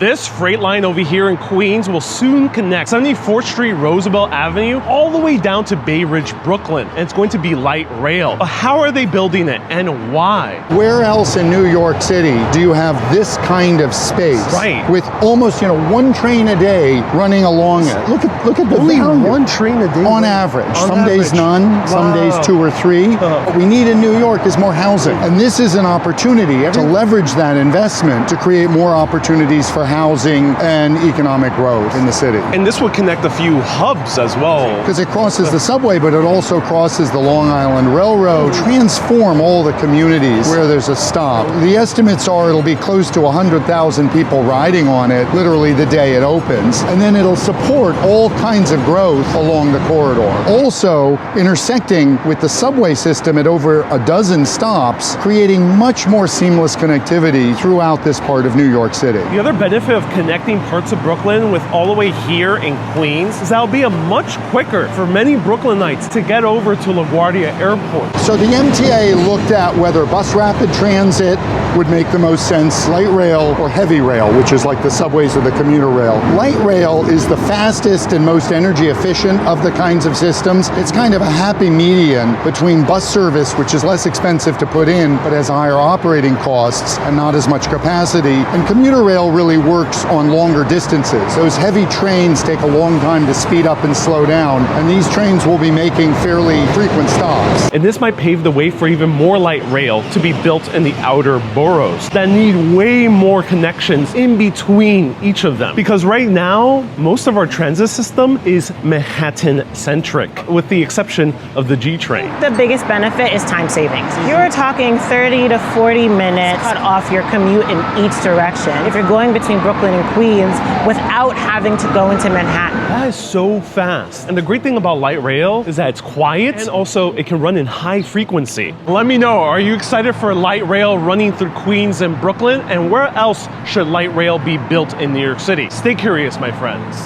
This freight line over here in Queens will soon connect 74th Street, Roosevelt Avenue, all the way down to Bay Ridge, Brooklyn. And it's going to be light rail. But how are they building it and why? Where else in New York City do you have this kind of space? Right. With almost, one train a day running along it. Look at the Only value. one train a day? On average. On some days average. none, some days 2 or 3. What we need in New York is more housing. And this is an opportunity to leverage that investment to create more opportunities for housing and economic growth in the city. And this would connect a few hubs as well. Because it crosses the subway, but it also crosses the Long Island Railroad, transform all the communities where there's a stop. The estimates are it'll be close to 100,000 people riding on it, literally the day it opens. And then it'll support all kinds of growth along the corridor. Also, intersecting with the subway system at over a dozen stops, creating much more seamless connectivity throughout this part of New York City. The other benefit of connecting parts of Brooklyn with all the way here in Queens is that it'll be a much quicker for many Brooklynites to get over to LaGuardia Airport. So the MTA looked at whether bus rapid transit would make the most sense, light rail or heavy rail, which is like the subways or the commuter rail. Light rail is the fastest and most energy efficient of the kinds of systems. It's kind of a happy median between bus service, which is less expensive to put in, but has higher operating costs and not as much capacity. And commuter rail really works on longer distances. Those heavy trains take a long time to speed up and slow down, and these trains will be making fairly frequent stops. And this might pave the way for even more light rail to be built in the outer boroughs that need way more connections in between each of them. Because right now, most of our transit system is Manhattan-centric, with the exception of the G train. The biggest benefit is time savings. You're talking 30 to 40 minutes cut off your commute in each direction if you're going between Brooklyn and Queens without having to go into Manhattan. That is so fast. And the great thing about light rail is that it's quiet and also it can run in high frequency. Let me know, are you excited for light rail running through Queens and Brooklyn? And where else should light rail be built in New York City? Stay curious, my friends.